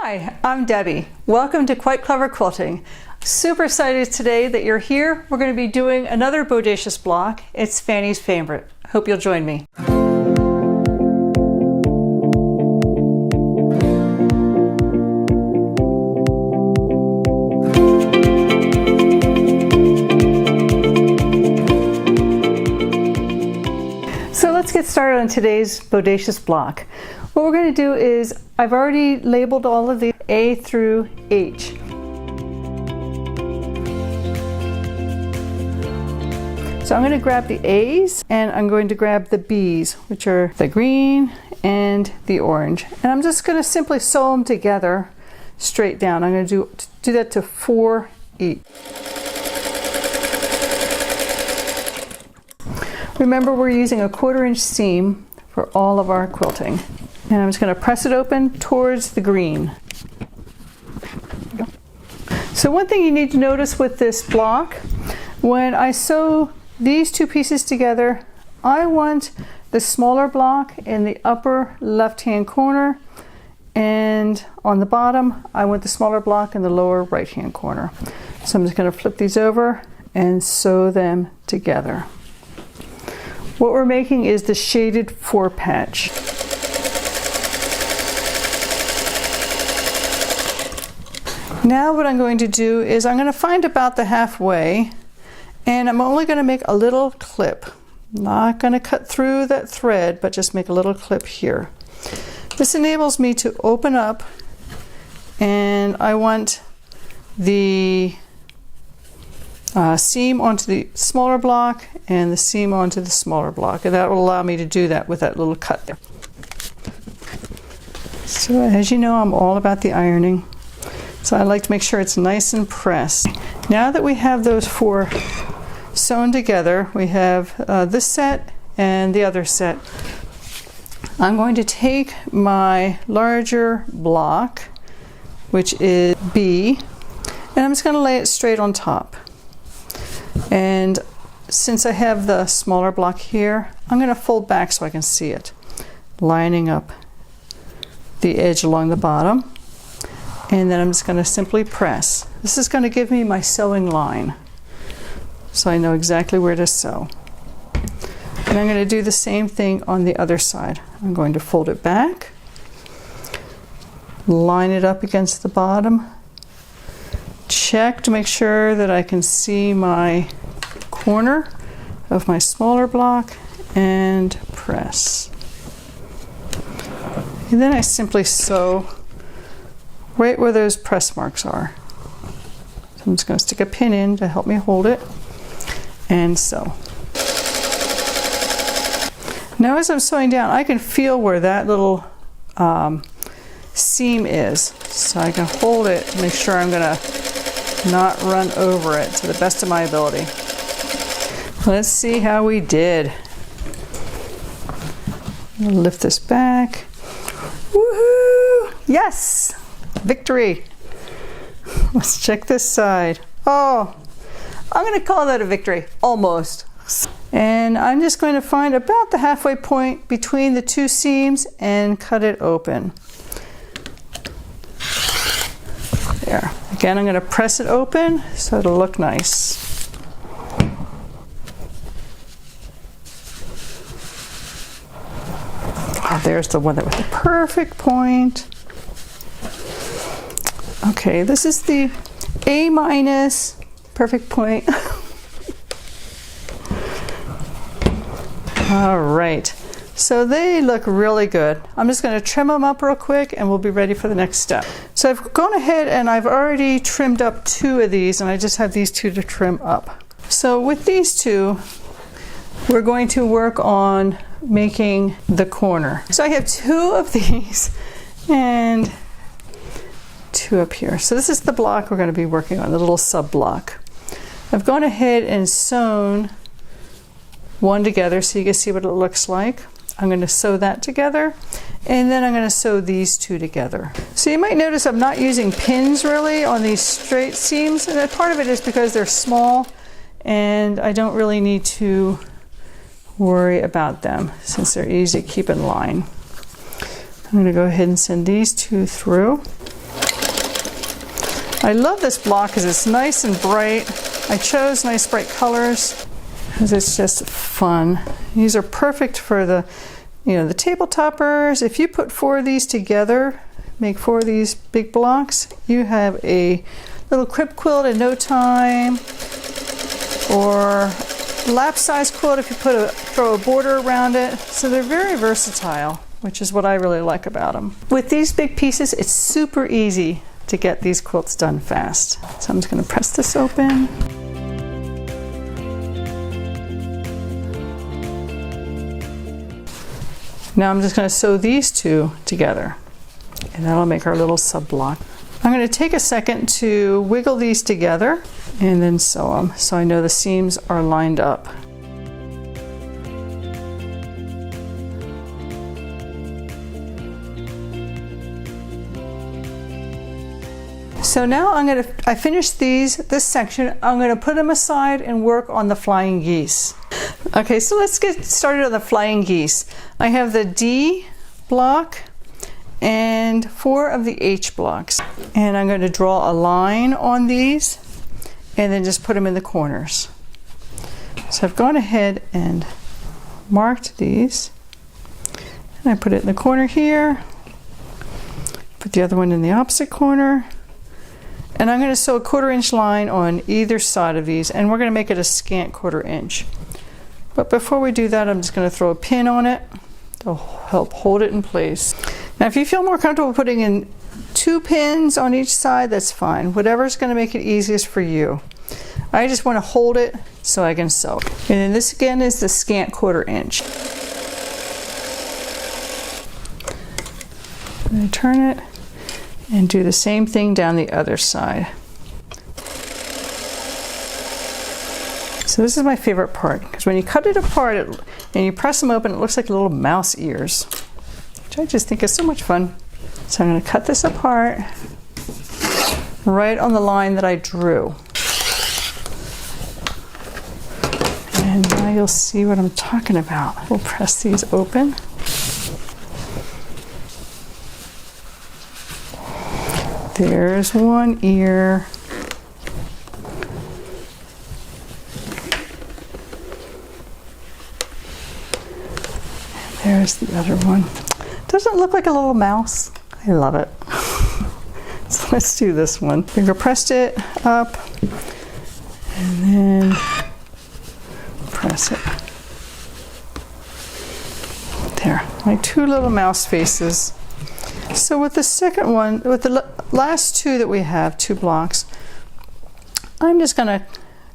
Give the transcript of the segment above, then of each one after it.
Hi, I'm Debbie. Welcome to Quite Clever Quilting. Super excited today that you're here. We're going to be doing another Bodacious block. It's Fanny's favorite. Hope you'll join me. So let's get started on today's Bodacious block. What we're going to do is, I've already labeled all of the A through H. So I'm going to grab the A's and I'm going to grab the B's, which are the green and the orange. And I'm just going to simply sew them together straight down. I'm going to do that to 4 each. Remember, we're using a 1/4 inch seam for all of our quilting. And I'm just going to press it open towards the green. So one thing you need to notice with this block, when I sew these two pieces together, I want the smaller block in the upper left-hand corner, and on the bottom, I want the smaller block in the lower right-hand corner. So I'm just going to flip these over and sew them together. What we're making is the shaded 4 patch. Now what I'm going to do is I'm going to find about the halfway, and I'm only going to make a little clip. Not going to cut through that thread, but just make a little clip here. This enables me to open up, and I want the seam onto the smaller block and the seam onto the smaller block, and that will allow me to do that with that little cut there. So as you know, I'm all about the ironing. So I like to make sure it's nice and pressed. Now that we have those 4 sewn together, we have this set and the other set. I'm going to take my larger block, which is B, and I'm just going to lay it straight on top. And since I have the smaller block here, I'm going to fold back so I can see it, lining up the edge along the bottom. And then I'm just going to simply press. This is going to give me my sewing line, so I know exactly where to sew. And I'm going to do the same thing on the other side. I'm going to fold it back, line it up against the bottom, check to make sure that I can see my corner of my smaller block, and press. And then I simply sew right where those press marks are. So I'm just going to stick a pin in to help me hold it and sew. Now as I'm sewing down, I can feel where that little seam is, so I can hold it to make sure I'm going to not run over it to the best of my ability. Let's see how we did. I'm going to lift this back. Woohoo! Yes! Victory! Let's check this side. Oh, I'm going to call that a victory, almost. And I'm just going to find about the halfway point between the 2 seams and cut it open. There. Again, I'm going to press it open so it'll look nice. Oh, there's the one that was the perfect point. Okay, this is the A- perfect point. All right, so they look really good. I'm just going to trim them up real quick and we'll be ready for the next step. So I've gone ahead and I've already trimmed up 2 of these, and I just have these 2 to trim up. So with these 2, we're going to work on making the corner. So I have 2 of these and 2 up here. So this is the block we're going to be working on, the little sub block. I've gone ahead and sewn 1 together so you can see what it looks like. I'm going to sew that together, and then I'm going to sew these 2 together. So you might notice I'm not using pins really on these straight seams, and part of it is because they're small and I don't really need to worry about them since they're easy to keep in line. I'm going to go ahead and send these 2 through. I love this block because it's nice and bright. I chose nice bright colors because it's just fun. These are perfect for the, the table toppers. If you put 4 of these together, make 4 of these big blocks, you have a little crib quilt in no time, or lap size quilt if you throw a border around it. So they're very versatile, which is what I really like about them. With these big pieces, it's super easy to get these quilts done fast. So I'm just going to press this open. Now I'm just going to sew these 2 together, and that'll make our little sub block. I'm going to take a second to wiggle these together and then sew them so I know the seams are lined up. So now I finished this section. I'm going to put them aside and work on the flying geese. Okay, so let's get started on the flying geese. I have the D block and 4 of the H blocks. And I'm going to draw a line on these and then just put them in the corners. So I've gone ahead and marked these. And I put it in the corner here. Put the other one in the opposite corner. And I'm going to sew a 1/4 inch line on either side of these, and we're going to make it a scant 1/4 inch. But before we do that, I'm just going to throw a pin on it to help hold it in place. Now if you feel more comfortable putting in 2 pins on each side, that's fine. Whatever's going to make it easiest for you. I just want to hold it so I can sew. And then this again is the scant 1/4 inch. I'm going to turn it and do the same thing down the other side. So this is my favorite part, because when you cut it apart and you press them open, it looks like little mouse ears, which I just think is so much fun. So I'm going to cut this apart right on the line that I drew. And now you'll see what I'm talking about. We'll press these open. There's one ear. And there's the other one. Doesn't it look like a little mouse? I love it. So let's do this one. Finger pressed it up and then press it. There, my 2 little mouse faces. So with the second one, with the last 2 that we have, 2 blocks, I'm just going to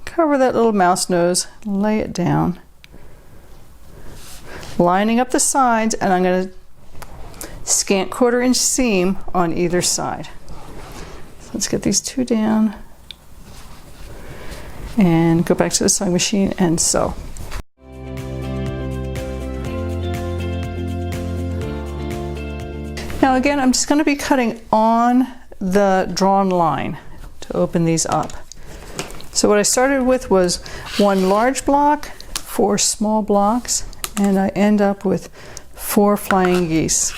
cover that little mouse nose, lay it down, lining up the sides, and I'm going to scant 1/4 inch seam on either side. So let's get these 2 down and go back to the sewing machine and sew. Now again, I'm just going to be cutting on the drawn line to open these up. So what I started with was 1 large block, 4 small blocks, and I end up with 4 flying geese.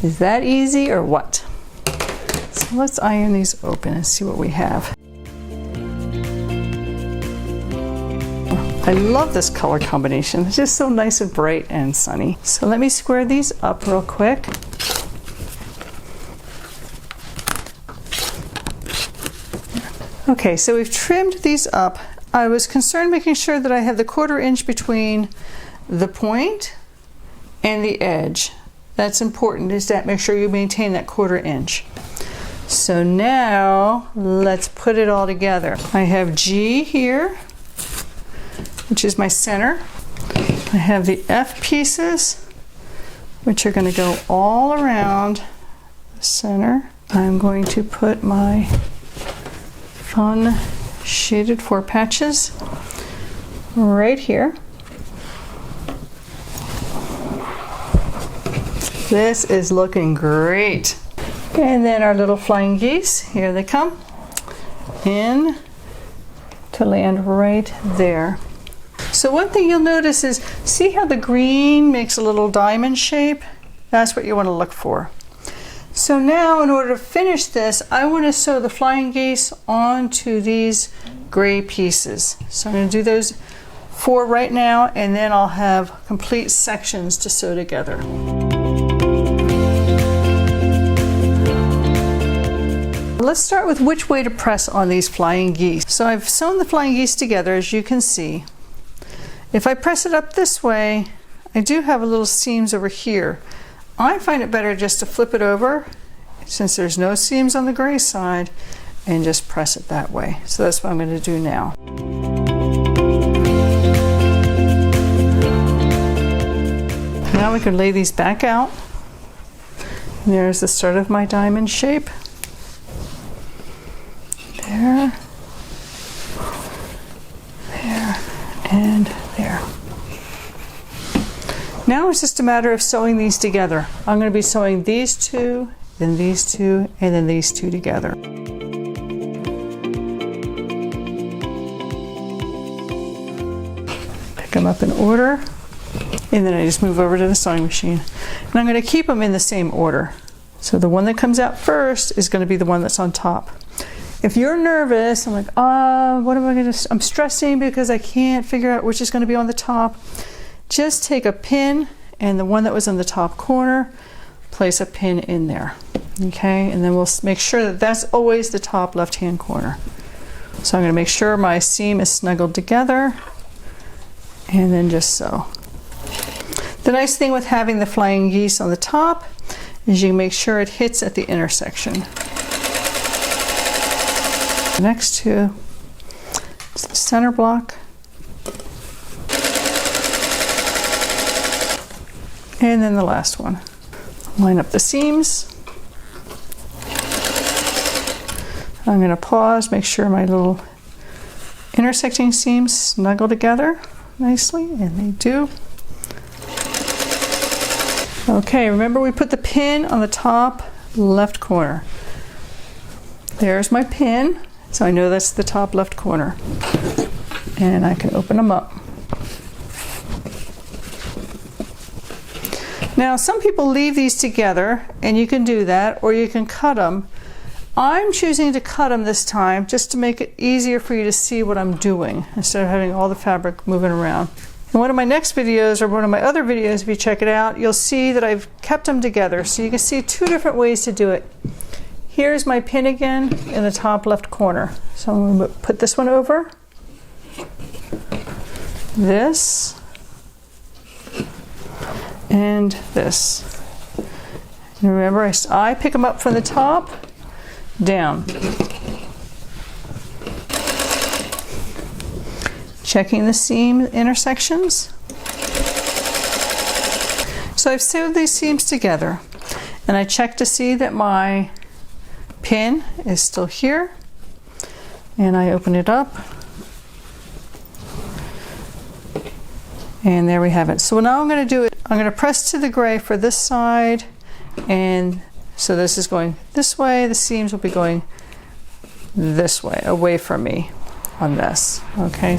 Is that easy or what? So let's iron these open and see what we have. I love this color combination. It's just so nice and bright and sunny. So let me square these up real quick. Okay, so we've trimmed these up. I was concerned making sure that I have the 1/4 inch between the point and the edge. That's important, is that make sure you maintain that 1/4 inch. So now let's put it all together. I have G here, which is my center. I have the F pieces, which are going to go all around the center. I'm going to put my fun shaded 4 patches right here. This is looking great. And then our little flying geese, here they come in to land right there. So one thing you'll notice is, see how the green makes a little diamond shape? That's what you want to look for. So now in order to finish this, I want to sew the flying geese onto these gray pieces. So I'm going to do those 4 right now, and then I'll have complete sections to sew together. Let's start with which way to press on these flying geese. So I've sewn the flying geese together, as you can see. If I press it up this way, I do have a little seams over here. I find it better just to flip it over, since there's no seams on the gray side, and just press it that way. So that's what I'm going to do now. Now we can lay these back out. And there's the start of my diamond shape. There, there, and there. Now it's just a matter of sewing these together. I'm going to be sewing these 2, then these 2, and then these 2 together. Pick them up in order, and then I just move over to the sewing machine. And I'm going to keep them in the same order. So the one that comes out first is going to be the one that's on top. If you're nervous, I'm like, what am I going to, I'm stressing because I can't figure out which is going to be on the top. Just take a pin, and the one that was in the top corner, place a pin in there. Okay, and then we'll make sure that that's always the top left-hand corner. So I'm going to make sure my seam is snuggled together, and then just sew. The nice thing with having the flying geese on the top is you make sure it hits at the intersection. Next to the center block, and then the last one. Line up the seams. I'm going to pause, make sure my little intersecting seams snuggle together nicely, and they do. Okay, remember we put the pin on the top left corner. There's my pin. So I know that's the top left corner, and I can open them up. Now some people leave these together, and you can do that, or you can cut them. I'm choosing to cut them this time just to make it easier for you to see what I'm doing instead of having all the fabric moving around. In one of my next videos, or one of my other videos, if you check it out, you'll see that I've kept them together, so you can see 2 different ways to do it. Here's my pin again in the top left corner. So I'm going to put this one over, this, and this. And remember, I pick them up from the top down. Checking the seam intersections. So I've sewed these seams together, and I check to see that my pin is still here, and I open it up, and there we have it. So now I'm going to do it, I'm going to press to the gray for this side, and so this is going this way, the seams will be going this way, away from me on this, okay?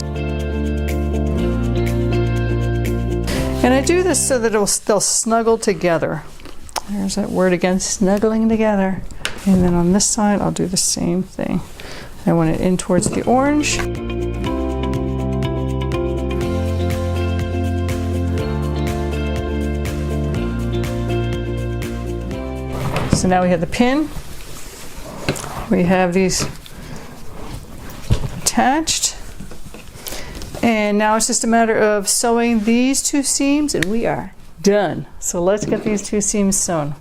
And I do this so that they'll snuggle together. There's that word again, snuggling together. And then on this side, I'll do the same thing. I want it in towards the orange. So now we have the pin. We have these attached. And now it's just a matter of sewing these 2 seams, and we are done. So let's get these 2 seams sewn.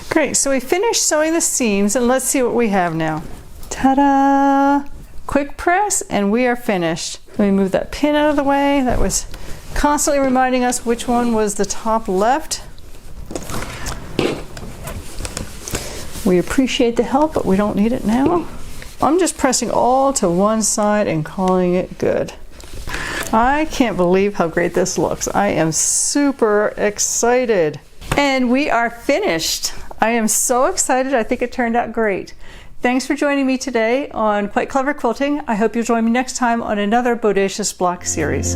Great, so we finished sewing the seams, and let's see what we have now. Ta-da! Quick press, and we are finished. Let me move that pin out of the way. That was constantly reminding us which one was the top left. We appreciate the help, but we don't need it now. I'm just pressing all to one side and calling it good. I can't believe how great this looks. I am super excited. And we are finished. I am so excited. I think it turned out great. Thanks for joining me today on Quite Clever Quilting. I hope you'll join me next time on another Bodacious block series.